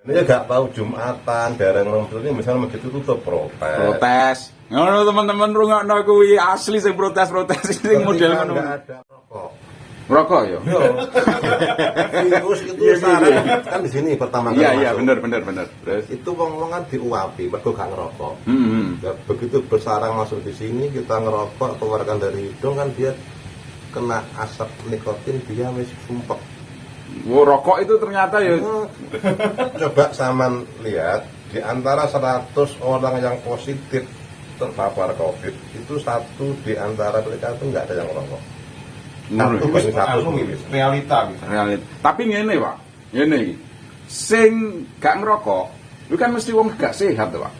Ini gak tahu Jumatan, bareng ini misalnya begitu tutup protes. Protes. Ngono teman-teman rungokno kuwi asli sing protes-protes sing model ngono. Enggak ada rokok. Rokok ya? Yo. Virus itu sekarang kan di sini pertama kali. Iya, bener. Terus itu wong kan diuapi, mergo gak ngerokok. Ya, begitu bersarang masuk di sini kita ngerokok, keluarkan dari hidung kan dia kena asap nikotin, dia wis sumpek. rokok itu ternyata ya. Coba saman lihat di antara 100 orang yang positif terpapar COVID itu satu di antara mereka itu nggak ada yang ngerokok. Satu banding satu realita bisa. Realita. Tapi ngene, Pak. Ngene iki. Sing gak ngerokok, itu kan mesti wong gak sehat, Pak.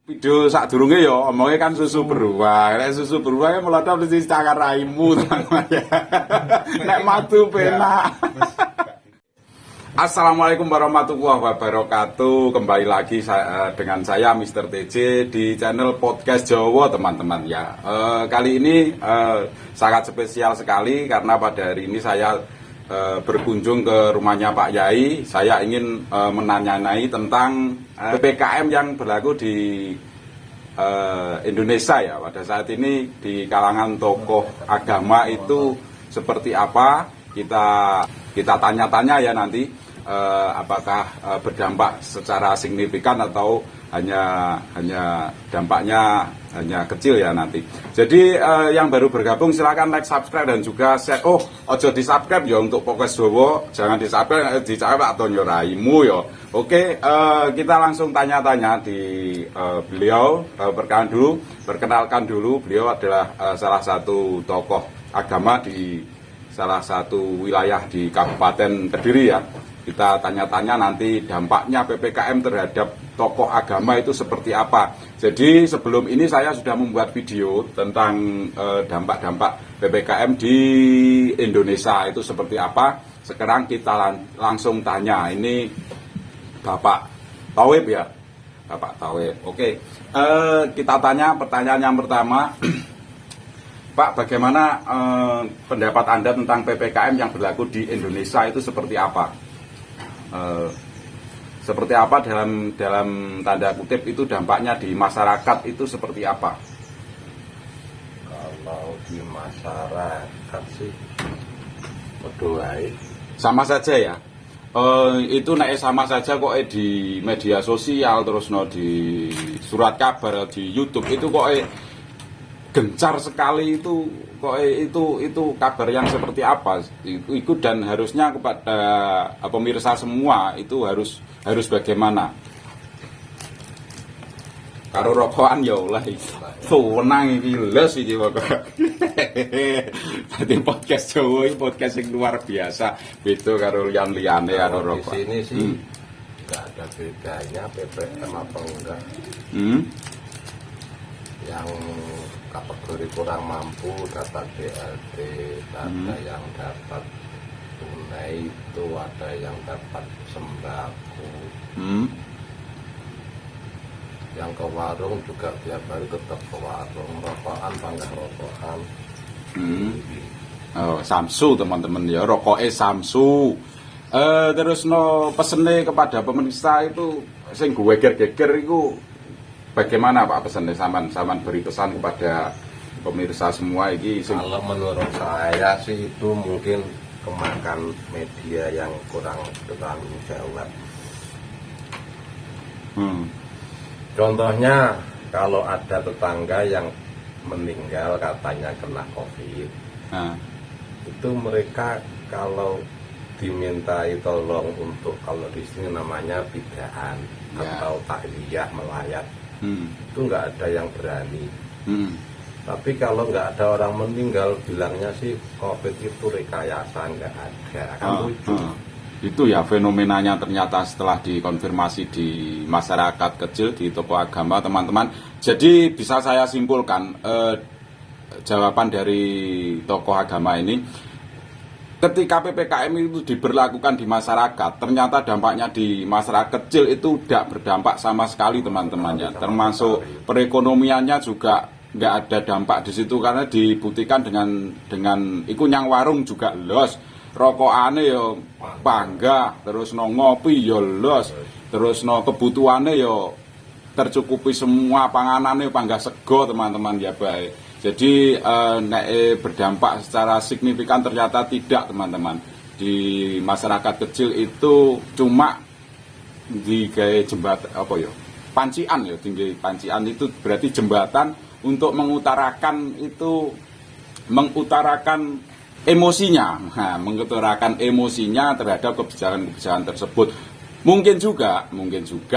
Video sak durunge ya omongnya kan susu beruang. Nek susu beruang meledak mesti cakar raimu, teman-teman. Nek madu penak. Assalamualaikum warahmatullahi wabarakatuh. Kembali lagi dengan saya Mr. TJ di channel Podcast Jawa, teman-teman ya. Kali ini sangat spesial sekali karena pada hari ini saya berkunjung ke rumahnya Pak Yai. Saya ingin menanyai tentang PPKM yang berlaku di Indonesia ya. Pada saat ini di kalangan tokoh agama itu seperti apa? Kita tanya-tanya ya nanti. Apakah berdampak secara signifikan atau hanya dampaknya hanya kecil ya nanti. Jadi yang baru bergabung silakan like, subscribe dan juga share. Oh, ojo di subscribe ya untuk Podcast Jawa, jangan di subscribe atau nyoraimu ya. Oke, kita langsung tanya-tanya di beliau. Perkenalkan dulu beliau adalah salah satu tokoh agama di salah satu wilayah di Kabupaten Kediri ya. Kita tanya-tanya nanti dampaknya PPKM terhadap tokoh agama itu seperti apa. Jadi sebelum ini saya sudah membuat video tentang dampak-dampak PPKM di Indonesia itu seperti apa. Sekarang kita langsung tanya. Ini Bapak Thawib ya. Bapak Thawib. Oke. Kita tanya pertanyaan yang pertama. Pak, bagaimana pendapat Anda tentang PPKM yang berlaku di Indonesia itu seperti apa? Seperti apa dalam tanda kutip itu dampaknya di masyarakat itu seperti apa? Kalau di masyarakat sih berdoai sama saja ya. Itu naik sama saja kok di media sosial terus di surat kabar di YouTube itu kok gencar sekali itu kok itu kabar yang seperti apa ikut dan harusnya kepada pemirsa semua itu harus bagaimana karo rokokan ya oleh senang iki les iki pokoke. Dadi podcast Jawa iki podcast yang luar biasa beda karo liyane karo rokok. Di sini sih nggak ada bedanya PPKM apa enggak. Yang kategori kurang mampu dapat BLT, ada yang dapat tunai itu, ada yang dapat sembako. Yang ke warung juga tiap hari tetap ke warung, rokokan bangga rokokan. Oh, Samsu teman-teman ya, rokoknya Samsu. Terus pesene kepada pemirsa itu sing geger-geger itu bagaimana Pak pesannya saman beri pesan kepada pemirsa semua ini? Kalau menurut saya sih itu mungkin kemakan media yang kurang bertanggung jawab. Contohnya kalau ada tetangga yang meninggal katanya kena COVID, itu mereka kalau dimintai tolong untuk kalau di sini namanya bidaan atau takliyah melayat. Itu nggak ada yang berani. Tapi kalau nggak ada orang meninggal, bilangnya sih COVID itu rekayasa, nggak ada. Kan lucu. Itu ya fenomenanya ternyata setelah dikonfirmasi di masyarakat kecil, di tokoh agama teman-teman. Jadi bisa saya simpulkan jawaban dari tokoh agama ini. Ketika PPKM itu diberlakukan di masyarakat, ternyata dampaknya di masyarakat kecil itu tidak berdampak sama sekali teman-temannya. Termasuk perekonomiannya juga nggak ada dampak di situ karena dibuktikan dengan ikut yang warung juga los. rokokane ya panggah, terus no ngopi ya los, terus no kebutuhane ya tercukupi semua, panganane panggah sego teman-teman ya baik. Jadi nek berdampak secara signifikan ternyata tidak teman-teman. Di masyarakat kecil itu cuma digawe jembatan apa ya? Pancian ya, tinggi pancian itu berarti jembatan untuk mengutarakan emosinya, mengutarakan emosinya terhadap kebijakan-kebijakan tersebut. Mungkin juga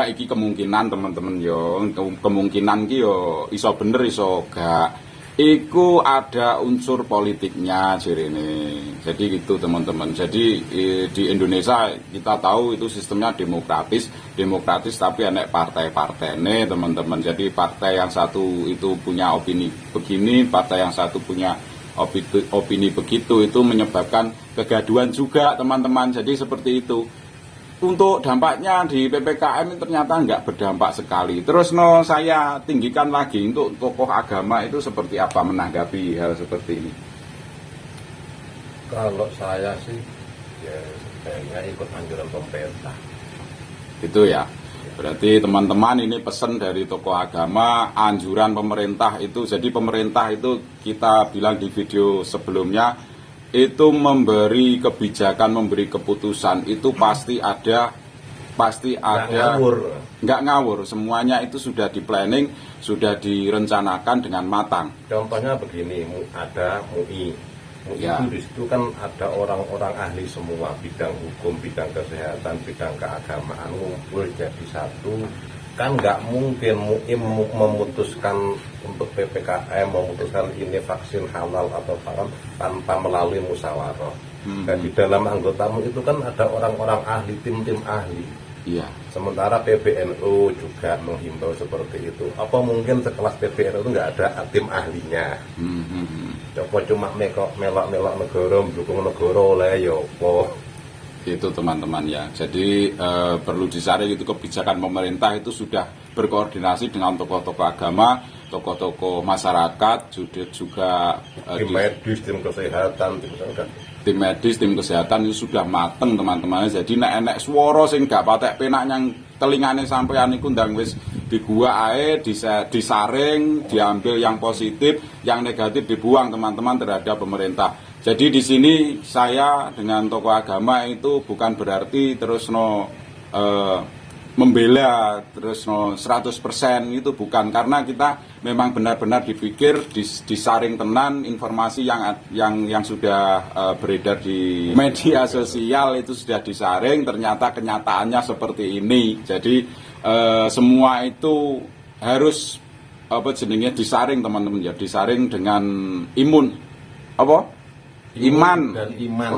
iki kemungkinan teman-teman yo, kemungkinan ki yo iso bener iso gak. Iku ada unsur politiknya jirene. Jadi gitu teman-teman. Jadi di Indonesia kita tahu itu sistemnya demokratis tapi enek partai-partainya teman-teman. Jadi partai yang satu itu punya opini begini, partai yang satu punya opini begitu, itu menyebabkan kegaduhan juga teman-teman. Jadi seperti itu. Untuk dampaknya di PPKM ternyata nggak berdampak sekali. Terus saya tinggikan lagi untuk tokoh agama itu seperti apa menanggapi hal seperti ini? Kalau saya sih ya sebenarnya ikut anjuran pemerintah. Itu ya. Berarti teman-teman ini pesan dari tokoh agama, anjuran pemerintah itu. Jadi pemerintah itu kita bilang di video sebelumnya itu memberi kebijakan, memberi keputusan itu pasti ada nggak ngawur, semuanya itu sudah di planning, sudah direncanakan dengan matang. Contohnya begini, ada MUI ya. Itu di situ kan ada orang-orang ahli semua, bidang hukum, bidang kesehatan, bidang keagamaan ngumpul jadi satu. Kan nggak mungkin MUI memutuskan untuk PPKM, memutuskan ini vaksin halal atau haram tanpa melalui musyawarah. Dan di dalam anggotamu itu kan ada orang-orang ahli, tim-tim ahli. Iya. Sementara PBNU juga menghimbau seperti itu. Apa mungkin sekelas PBNU itu nggak ada tim ahlinya? Coba cuma melok-melok negara, mendukung negara oleh yopo. Itu teman-teman ya. Jadi perlu disaring itu kebijakan pemerintah itu sudah berkoordinasi dengan tokoh-tokoh agama, tokoh-tokoh masyarakat, juga tim medis, tim kesehatan, tim medis, tim kesehatan itu sudah mateng teman-teman. Jadi nek swara sing gak patek penak yang telingane sampean iku ndang wis digua ae, disaring, diambil yang positif, yang negatif dibuang teman-teman terhadap pemerintah. Jadi di sini saya dengan tokoh agama itu bukan berarti terus membela terus 100% itu bukan, karena kita memang benar-benar dipikir disaring tenan informasi yang sudah beredar di media sosial itu sudah disaring, ternyata kenyataannya seperti ini. Jadi semua itu harus disaring teman-teman ya, disaring dengan iman.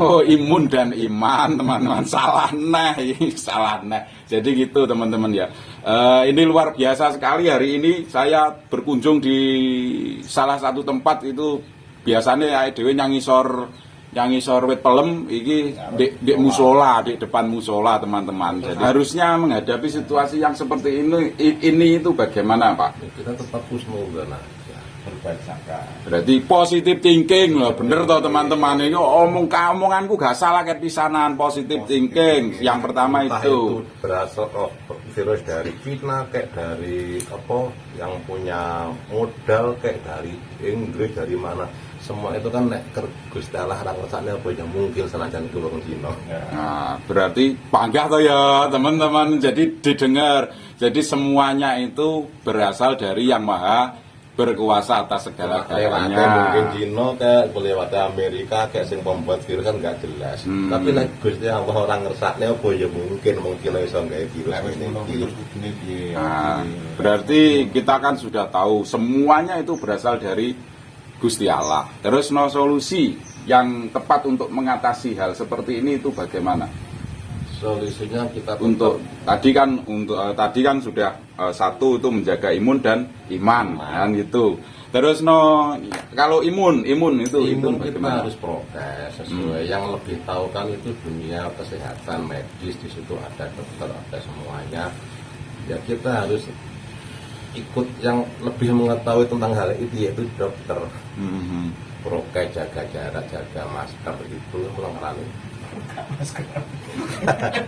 Oh, imun dan iman teman-teman. Salah nah. Jadi gitu teman-teman ya. Ini luar biasa sekali. Hari ini saya berkunjung di salah satu tempat itu biasanya dhewe yang ngisor wit pelem iki di musola, di depan musola teman-teman. Jadi harusnya menghadapi situasi yang seperti ini itu bagaimana Pak? Kita tetap husnudzon. Berarti positive thinking loh, bener toh teman-teman. Ini omonganku gak salah kayak pisanan, positive thinking. Yang pertama itu berasal virus dari Cina, kayak dari yang punya modal, kayak dari Inggris, dari mana. Semua itu kan Gusti Allah orang kersane apa yang mungkin senajan itu wong Cina. Nah, berarti panggah toh ya teman-teman. Jadi didengar. Jadi semuanya itu berasal dari Yang Maha berkuasa atas segala-galanya. Mungkin Cina kayak lewat Amerika kayak sing pembuat virus kan nggak jelas. Tapi nek Gusti Allah orang ngersakne apa ya mungkin iso gawe virus ini. Nah, berarti kita kan sudah tahu semuanya itu berasal dari Gusti Allah. Terus solusi yang tepat untuk mengatasi hal seperti ini itu bagaimana? Solusinya kita tadi kan sudah satu itu menjaga imun dan iman kan gitu. Terus kalau imun itu kita harus prokes sesuai yang lebih tahu kan itu dunia kesehatan medis, di situ ada dokter, ada semuanya. Ya kita harus ikut yang lebih mengetahui tentang hal itu, yaitu dokter. Prokes, jaga jarak, jaga masker, itu melengkapi.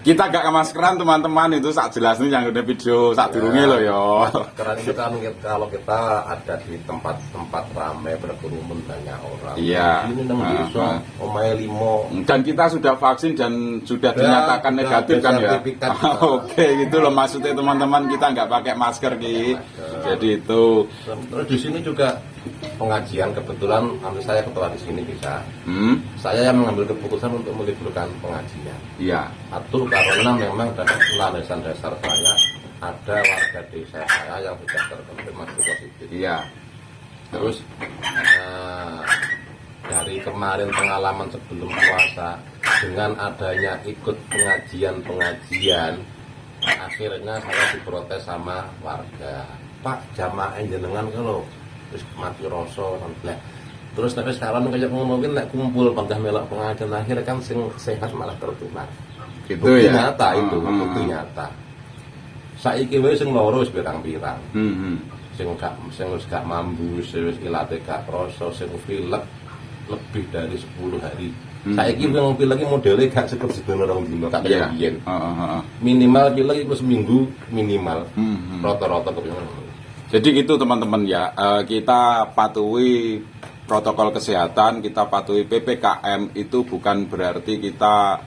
Kita gak kemaskeran teman-teman, itu sak jelas nih yang udah video sak durunge loh ya. Karena itu kan kalau kita ada di tempat-tempat ramai berkerumun banyak orang. Iya. Ini nang desa omahe 5. Dan kita sudah vaksin dan sudah dinyatakan negatif kan ya. Oke, gitu loh maksudnya teman-teman, kita nggak pakai masker Ki. Jadi itu. Terus di sini juga pengajian, kebetulan saya ketua di sini bisa. Saya yang mengambil keputusan untuk meliburkan pengajian. Iya. Atur karena memang dari landasan dasar saya ada warga desa saya yang sudah terkonfirmasi positif. Iya. Terus dari kemarin pengalaman sebelum puasa dengan adanya ikut pengajian, akhirnya saya diprotes sama warga. Pak, jamaah jenengan kalau terus mati rasa sampai terus tapi sekarang kayak ngomongin nek kumpul pantah melok pengajian akhir kan sing sehat malah tertular. Itu Bukti ya. nyata itu, bukti nyata. Saiki wis sing loro wis pirang-pirang. Sing wis gak mambu, wis ilate gak krasa, sing pilek lebih dari 10 hari. Saiki wong pilek iki modele gak cukup sedina rong dina tak kaya biyen. Minimal pilek iku seminggu minimal. Rata-rata kepengin. Jadi gitu teman-teman ya, kita patuhi protokol kesehatan, kita patuhi PPKM, itu bukan berarti kita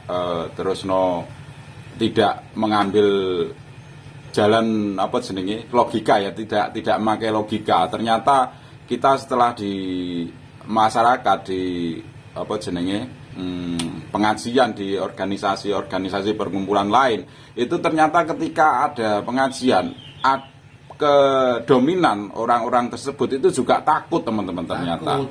tidak mengambil jalan apa jenenge logika ya, tidak memakai logika. Ternyata kita setelah di masyarakat di apa jenenge pengajian di organisasi perkumpulan lain, itu ternyata ketika ada pengajian kedominan orang-orang tersebut itu juga takut teman-teman ternyata.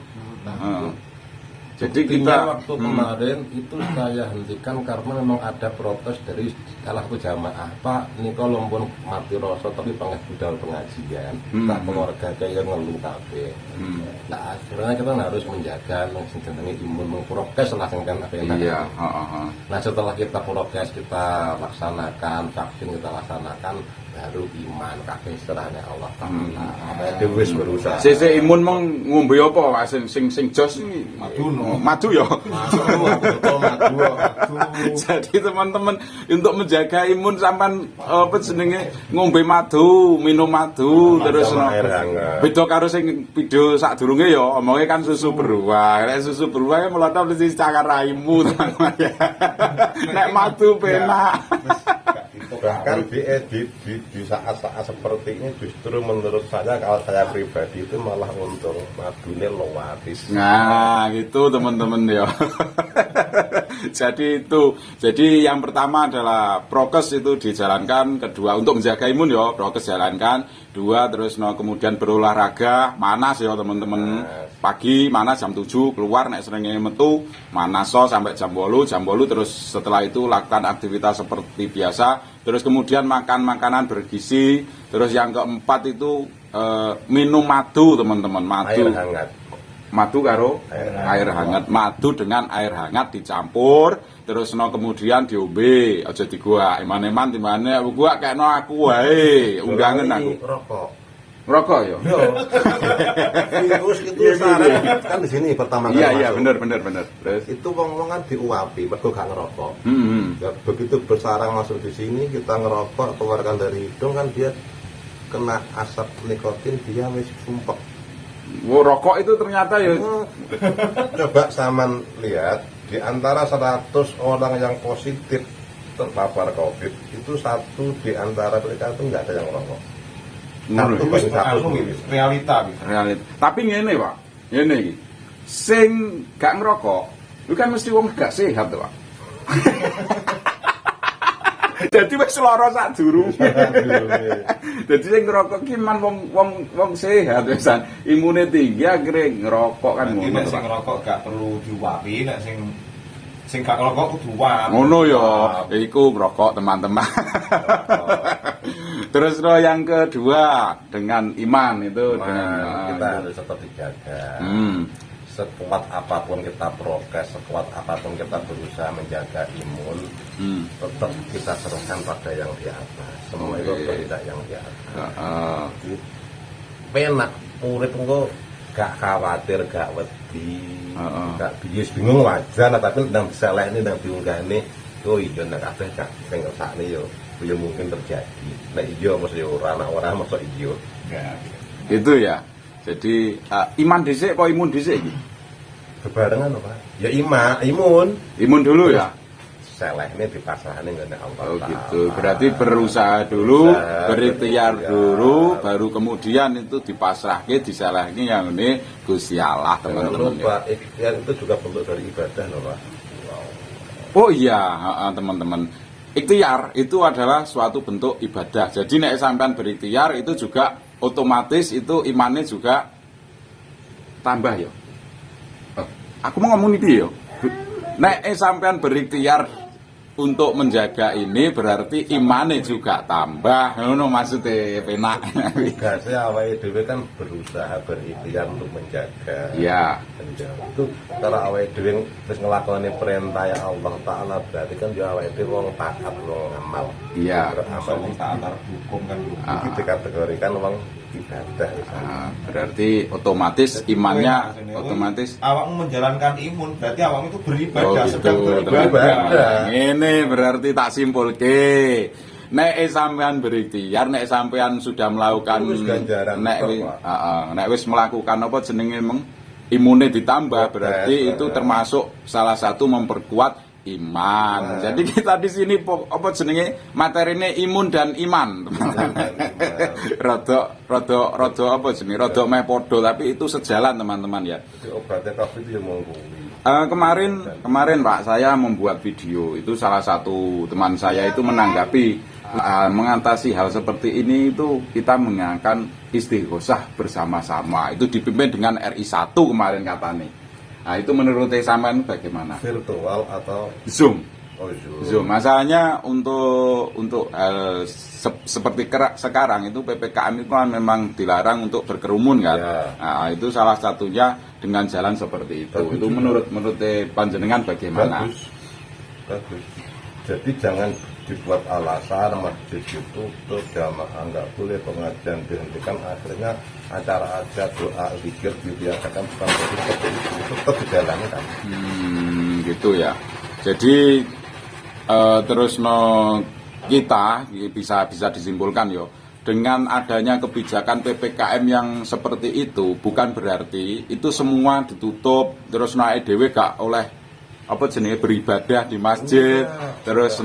Jadi kita waktu kemarin itu saya hentikan karena memang ada protes dari salah satu jamaah. Pak, ini kalau pun mati rasa tapi budal pengajian, tak keluarga kayak ngeluh kabeh. Nah akhirnya kita harus menjaga mengenai imun, mengprokes lah kan apa yang iya. Nah setelah kita prokes, kita laksanakan vaksin, kita laksanakan, baru iman kabeh serahnya Allah Taala. Dewe wis berusaha. Sese imun mong ngombe apa sing jos iki? Madu ya. Madu. Jadi teman-teman untuk menjaga imun sampean apa jenenge ngombe madu, minum madu terus air hangat. Beda karo sing video sadurunge ya omonge kan susu beruang. Nek susu beruang melotot mesti cakar raimu teman-teman ya. Nek madu penak. Bahkan di saat-saat seperti ini justru menurut saya, kalau saya pribadi itu malah untung madunya lowatis. Nah gitu teman-teman ya. Jadi yang pertama adalah prokes itu dijalankan, kedua untuk menjaga imun ya prokes jalankan, dua terus kemudian berolahraga manas ya teman-teman. Pagi manas jam 7 keluar nek seringe metu manas sampai jam 8 terus setelah itu lakukan aktivitas seperti biasa. Terus kemudian makan makanan bergizi. Terus yang keempat itu minum madu teman-teman, madu. Air hangat. Madu karo air hangat. Madu dengan air hangat dicampur. Terus kemudian diombe, aja digua. Eman-eman timane gua kayakno aku wae, unggangen aku. Rokok ya. Virus itu sarang kan di sini pertama kali. Iya benar. Terus itu wong-wong kan diuapi, mergo gak ngerokok. Ya, begitu bersarang masuk di sini kita ngerokok, keluarkan dari hidung kan dia kena asap nikotin, dia wis sumpek. Rokok itu ternyata ya. Coba saman lihat di antara 100 orang yang positif terpapar COVID itu 1 di antara mereka itu nggak ada yang merokok. Realita. Tapi ngene Pak, ngene iki. Sing gak ngerokok, itu kan mesti wong gak sehat tuh Pak. Jadi wis lara sak durunge. Jadi sing ngerokok ki man wong sehat wisan, imune tinggi akhire ngerokok kan ngono. Nek sing ngerokok gak perlu diuapi, nek sing gak ngerokok kudu uap. Ngono ya, iku ngerokok teman-teman. Terus yang kedua dengan iman itu kita harus tetap dijaga. Sekuat apapun kita prokes, sekuat apapun kita berusaha menjaga imun, tetap kita serahkan pada yang di atas. Semua itu tidak yang di atas. Penak urip engko gak khawatir, gak wedi, gak bingung wajar, tapi nang diseleh ini, nang diunggahne, oh iya nang kabeh gak sing ngersakne yo mungkin terjadi. Nek iya mesti ora mosok iya. Ya. Gitu ya. Jadi iman dhisik apa imun dhisik iki? Bebarengan apa? Ya imun. Imun dulu ya. Seleh ini dipasrahane ngene Allah. Oh gitu. Berarti berusaha dulu, berikhtiar dulu, baru kemudian itu dipasrahke, diselehke yang ini Gusti Allah, teman-teman. Pak, ikhtiar itu juga bentuk dari ibadah loh, Pak. Oh iya, teman-teman. Ikhtiar itu adalah suatu bentuk ibadah. Jadi nek sampean berikhtiar itu juga otomatis itu imannya juga tambah ya. Aku mau ngomong iki ya. Nek sampean berikhtiar untuk menjaga ini berarti imannya juga tambah. Ngono maksudnya penak. Tugasnya awake dhewe kan berusaha berikhtiar untuk menjaga. Iya. Itu cara awake dhewe wis nglakoni perintah ya Allah Taala berarti kan ya awake dhewe wong taat, wong amal. Iya. Amal Wong taat hukum kan iki dikategorikan wong ibadah. Berarti otomatis imannya otomatis awakmu menjalankan imun berarti awakmu itu beribadah, oh gitu, sedang beribadah. Ini berarti tak simpulke. Nek sampean berikhtiar, nek sampean sudah melakukan nek wis melakukan apa jenenge meng imune ditambah berarti itu termasuk salah satu memperkuat iman. Jadi kita di sini apa jenenge materine imun dan iman. Rada apa jenenge? Rada meh padha tapi itu sejalan teman-teman ya. Jadi obatnya Covid itu ya monggo. Kemarin Pak saya membuat video itu salah satu teman saya itu menanggapi mengatasi hal seperti ini itu kita menggunakan istighosah bersama-sama itu dipimpin dengan RI1 kemarin katanya. Nah itu menurut sampean bagaimana? Virtual atau Zoom? Oh, Zoom. Masalahnya untuk seperti sekarang itu PPKM itu kan memang dilarang untuk berkerumun kan. Ya. Nah, itu salah satunya dengan jalan seperti itu. Bagus itu juga. menurut panjenengan bagaimana? Bagus. Jadi jangan dibuat alasan masjid ditutup, jamaah nggak boleh, pengajian dihentikan, akhirnya acara doa zikir dibiasakan bukan seperti itu, tetap dijalankan. Gitu ya. Jadi terus kita bisa disimpulkan yo dengan adanya kebijakan PPKM yang seperti itu bukan berarti itu semua ditutup terus naik dhewe gak oleh apa jenenge beribadah di masjid, terus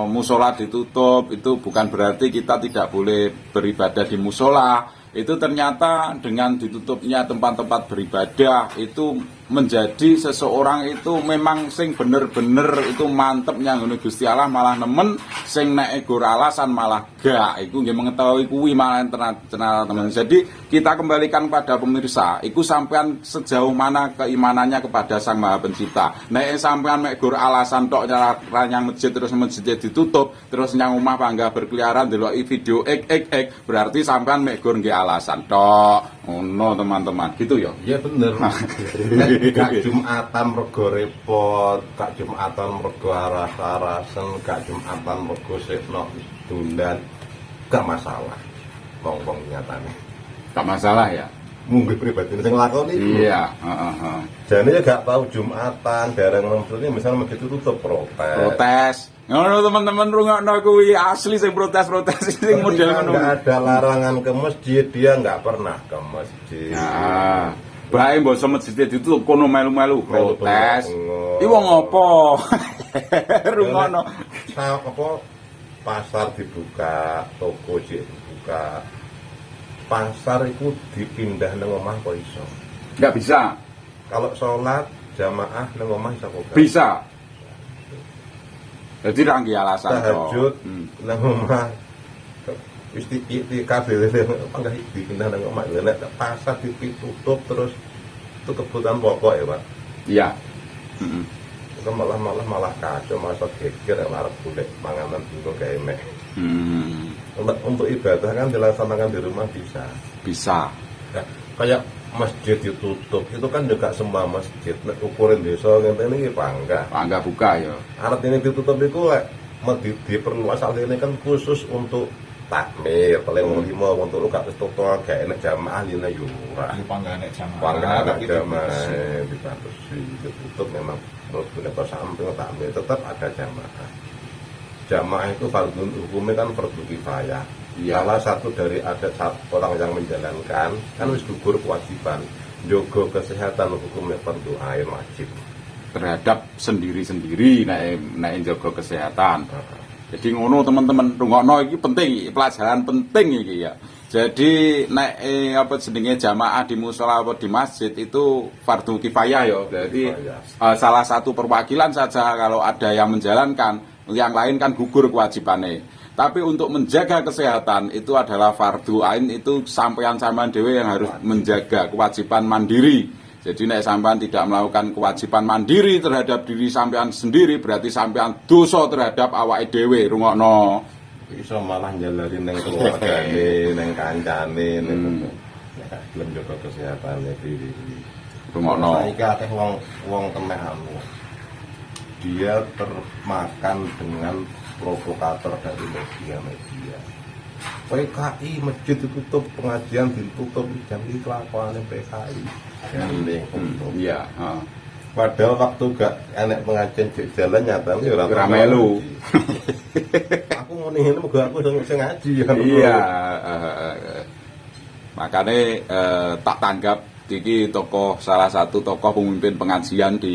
musola ditutup, itu bukan berarti kita tidak boleh beribadah di musola. Itu ternyata dengan ditutupnya tempat-tempat beribadah itu menjadi seseorang itu memang sing bener-bener itu mantepnya ngono Gusti Allah malah nemen sing nek ego alasan malah gak iku nggih mengetahui kuwi malah tenan. Jadi kita kembalikan pada pemirsa iku sampean sejauh mana keimanannya kepada Sang Maha Pencipta. Nek sampean mek gur alasan tok nyang masjid terus masjid ditutup terus nyang omah panggah berkeliaran deloki video berarti sampean mek gur nggih alasan tok. Ngono teman-teman gitu ya. Iya bener. Gak Jumatan mergo repot, gak Jumatan mergo aras-arasen, gak Jumatan mergo sekno dundan, gak masalah. Wong-wong nyatane. Gak masalah ya. Mungkin pribadi sing nglakoni iku. Iya, Jane ya gak tau Jumatan, bareng maksudnya misalnya begitu tutup protes. Ngono teman-teman rungokno kuwi asli sing protes sing model ngono. Enggak ada larangan ke masjid, dia enggak pernah ke masjid. Nah, bae mbok masjid ditutup kono melu-melu protes. Iki wong apa? Rungokno. Apa pasar dibuka, toko dibuka. Pasar itu dipindah nang omah kok iso? Enggak bisa. Kalau sholat jamaah nang omah iso kok? Bisa. Jadi ranggi alasan tahajud nang omah wis kafe apa enggak dipindah nang omah lek pasar ditutup terus itu kebutuhan pokok ya Pak. Iya. Itu malah kacau masa geger yang arep golek panganan untuk kayak emek. Untuk ibadah kan dilaksanakan di rumah bisa. Ya, kayak masjid ditutup itu kan juga semua masjid ukuran desa ngene iki pangga buka ya. Alat ini ditutup itu lek diperluas, alat ini kan khusus untuk takmir paling wong 5 wong 3 gak wis total gak enek jamaah liyane yo ora. Ini panggane jamaah. Panggane jamaah dibatasi ditutup memang mlebune ke samping takmir tetap ada jamaah. Jamaah itu fardhu hukumnya kan fardhu kifayah. Iya. Salah satu dari ada orang yang menjalankan kan wis gugur kewajiban jaga kesehatan hukumnya fardhu ain wajib terhadap sendiri-sendiri nek jaga kesehatan. Jadi ngono teman-teman, rungokno iki penting, pelajaran penting iki ya. Jadi nek apa jenenge jamaah di musala atau di masjid itu fardhu kifayah ya. Berarti salah satu perwakilan saja kalau ada yang menjalankan, yang lain kan gugur kewajibannya. Tapi untuk menjaga kesehatan itu adalah fardhu ain, itu sampean-sampean dhewe yang harus menjaga kewajiban mandiri. Jadi nek sampean tidak melakukan kewajiban mandiri terhadap diri sampean sendiri, berarti sampean dosa terhadap awake dhewe. Rungokno. iso malah njalari ning keluargane, ning kancane, ning nek gelem jaga kesehatane diri. Rungokno. Saiki akeh wong kemeh anu. Dia termakan dengan provokator dari media. PKI masjid ditutup, pengajian ditutup, jam ini kelakuannya PKI. Iya. Padahal waktu gak enek pengajian di jalan nyata ini ora melu. Aku mau nih ini moga aku sing ngaji ya. Iya. Makanya tak tanggap iki tokoh salah satu tokoh pemimpin pengajian di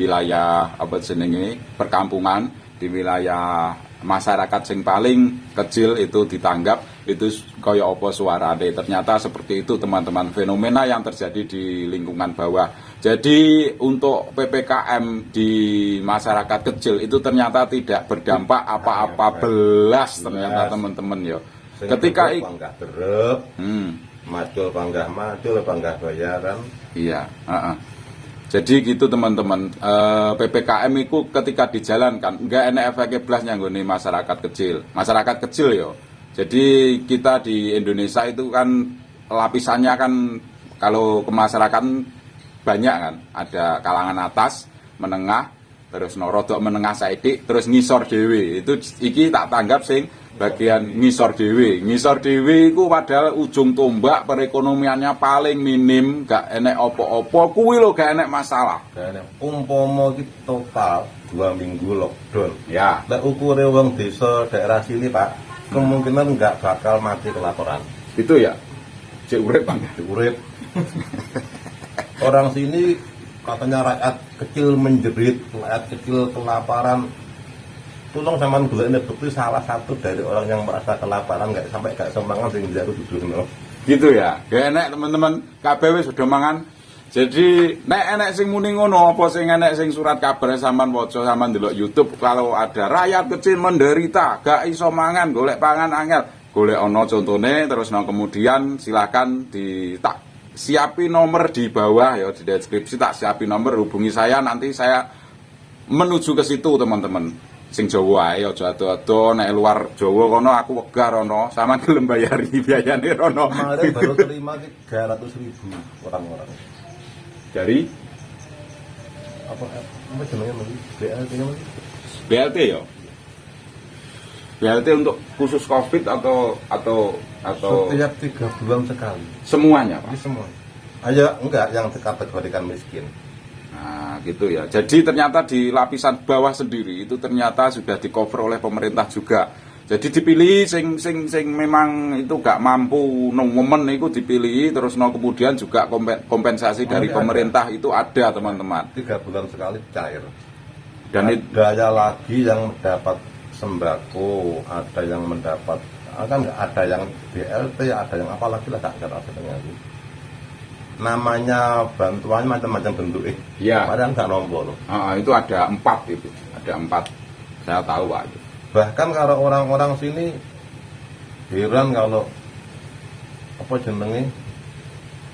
wilayah apa jenenge perkampungan, di wilayah masyarakat sing paling kecil itu ditanggap itu kaya apa suarane. Ternyata seperti itu teman-teman, fenomena yang terjadi di lingkungan bawah. Jadi untuk PPKM di masyarakat kecil itu ternyata tidak berdampak apa-apa belas ternyata teman-teman ya. Ketika panggah derep, macul panggah bayaran. Iya, Jadi gitu teman-teman, PPKM itu ketika dijalankan enggak enak efeknya blas nyanggone masyarakat kecil. Masyarakat kecil yo. Jadi kita di Indonesia itu kan lapisannya kan kalau kemasyarakatan banyak kan. Ada kalangan atas, menengah, terus rodok menengah saidik, terus ngisor dhewe. Itu iki tak tanggap sing bagian ngisor dhewe. Ngisor dhewe iku padahal ujung tombak perekonomiannya paling minim, gak enek opo-opo, kuwi lho gak enek masalah. Dan umpama iki total 2 minggu lockdown. Ya, Nek ukure wong desa daerah sini, Pak, kemungkinan nggak bakal mati kelaparan. itu ya. Cek urip Bang. Urip. Orang sini katanya rakyat kecil menjerit, rakyat kecil kelaparan. Tolong sampean golekne bukti salah satu dari orang yang merasa kelaparan gak semangan sing njaluk duduhno. Gitu ya. Gak enek teman-teman, kabeh wis sudah mangan. Jadi nek enek sing muni ngono apa sing enek sing surat kabar sampean waca sampean delok YouTube kalau ada rakyat kecil menderita, gak iso mangan, golek pangan angel. Golek ana contone terus kemudian silakan tak siapi nomor di bawah ya di deskripsi, tak siapi nomor, hubungi saya nanti saya menuju ke situ teman-teman. Sing Jawa ae aja ado-ado, nek luar Jawa kono aku wegah rono, sampean gelem bayari biayane rono. Kemarin baru terima 300.000 orang-orang. Dari Apa jenenge lagi? BLT namanya? BLT ya. BLT untuk khusus Covid atau Setiap 3 bulan sekali. semuanya, Pak? Ini semua. Ayo enggak yang dikategorikan miskin. Nah, gitu ya. Jadi ternyata di lapisan bawah sendiri itu ternyata sudah di-cover oleh pemerintah juga. Jadi dipilih sing memang itu gak mampu momen itu dipilih terus kemudian juga kompensasi dari pemerintah itu ada, teman-teman. 3 bulan sekali cair. Dan ada lagi yang mendapat sembako, ada yang mendapat kan ada yang BLT, ada yang apalagi lah tak ada dengan itu. Namanya bantuan macam-macam bentuk ya. Padahal nggak nombor. Itu ada 4 itu, ada 4. Saya tahu Pak. Bahkan kalau orang-orang sini heran kalau apa jenenge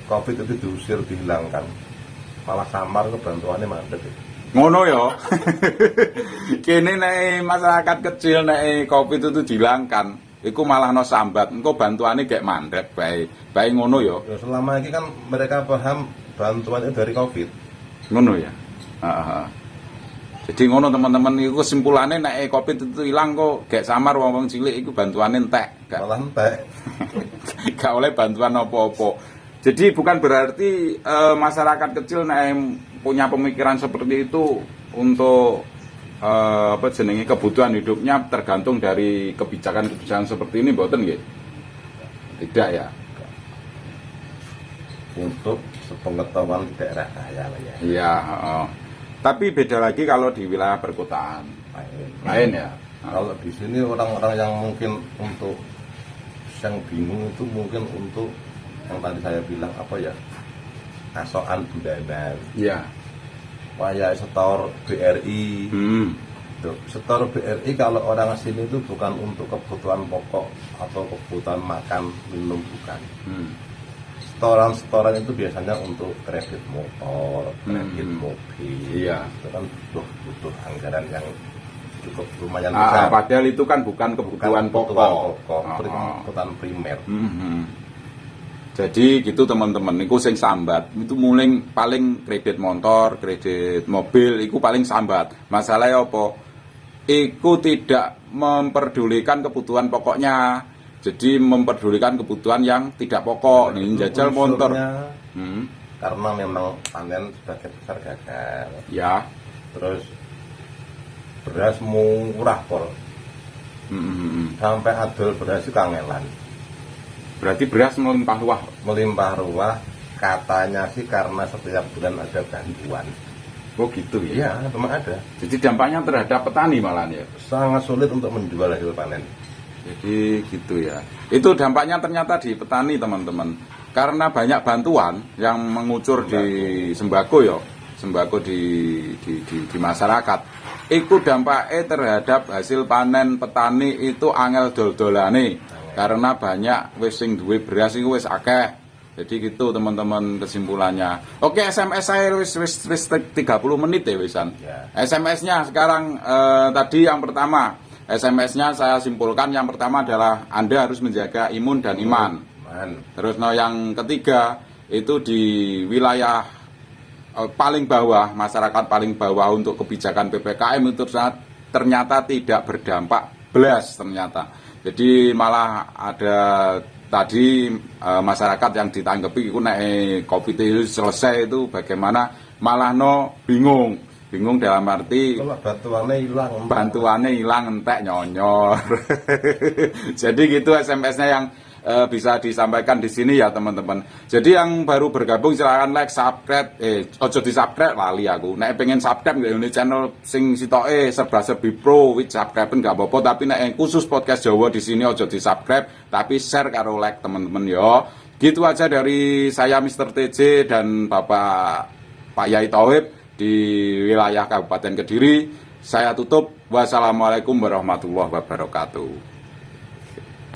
Covid itu diusir, dihilangkan, malah samar ke bantuannya mandek. Ngono ya. Kene nek masyarakat kecil nek Covid itu dihilangkan, iku malah no sambat, engko bantuannya kayak mandek bae ngono ya. Ya, selama ini kan mereka paham bantuan itu dari Covid. Ngono ya. Jadi ngono teman-teman, iku kesimpulannya nek Covid itu hilang kok gak samar wong-wong cilik iku bantuane entek, Malah entek. gak oleh bantuan apa-apa. Jadi bukan berarti masyarakat kecil nek punya pemikiran seperti itu untuk apa jenenge kebutuhan hidupnya tergantung dari kebijakan-kebijakan seperti ini, mboten nggih? Tidak ya. Untuk sepengetahuan di daerah saya lah ya. Iya, tapi beda lagi kalau di wilayah perkotaan. Lain ya. Kalau di sini orang-orang yang mungkin untuk yang bingung itu mungkin untuk yang tadi saya bilang apa ya, asokan bulanan. Iya. Kayak setor BRI. Tuh, setor BRI kalau orang sini itu bukan untuk kebutuhan pokok atau kebutuhan makan minum, bukan. Setoran itu biasanya untuk kredit motor, kredit mobil. Iya. Itu kan butuh anggaran yang cukup lumayan besar. Padahal itu kan bukan kebutuhan pokok. Kebutuhan primer. Jadi gitu teman-teman, niku sing sambat itu mulai paling kredit motor, kredit mobil, itu paling sambat. Masalahnya apa? Iku tidak memperdulikan kebutuhan pokoknya. Jadi memperdulikan kebutuhan yang tidak pokok. Nih jajal motor. Karena memang panen sebagian besar gagal. Ya. Terus beras murah pol. Sampai adol beras itu kangelan. Berarti beras Melimpah ruah. Katanya sih karena setiap bulan ada bantuan. Oh gitu ya? Iya, memang ada. Jadi dampaknya terhadap petani malah ya? Sangat sulit untuk menjual hasil panen. Jadi gitu ya. Itu dampaknya ternyata di petani teman-teman. Karena banyak bantuan yang mengucur di sembako ya, sembako di masyarakat. Itu dampaknya terhadap hasil panen petani itu angel dol-dolane. Karena banyak wis sing duwe beras iku wis akeh. Jadi gitu teman-teman kesimpulannya. Oke, SMS saya wis 30 menit ya wisan. Ya. SMS-nya sekarang tadi yang pertama. SMS-nya saya simpulkan yang pertama adalah Anda harus menjaga imun dan iman. Terus yang ketiga itu di wilayah paling bawah, masyarakat paling bawah untuk kebijakan PPKM itu ternyata tidak berdampak belas ternyata. Jadi malah ada tadi masyarakat yang ditanggapi itu naik Covid itu selesai itu bagaimana malah bingung dalam arti kalau bantuannya hilang entek nyonyor. Jadi gitu SMS-nya yang bisa disampaikan di sini ya teman-teman. Jadi yang baru bergabung silakan like, subscribe, ojo di subscribe lali aku. Nek pengen subscribe nggak ini channel sing sitoke serba-serbi pro with subscribe nggak apa-apa, tapi nek khusus podcast Jawa di sini ojo di subscribe, tapi share karo like teman-teman yo. Gitu aja dari saya Mr. TJ dan Pak Yai Tauhib di wilayah Kabupaten Kediri. Saya tutup. Wassalamualaikum warahmatullahi wabarakatuh.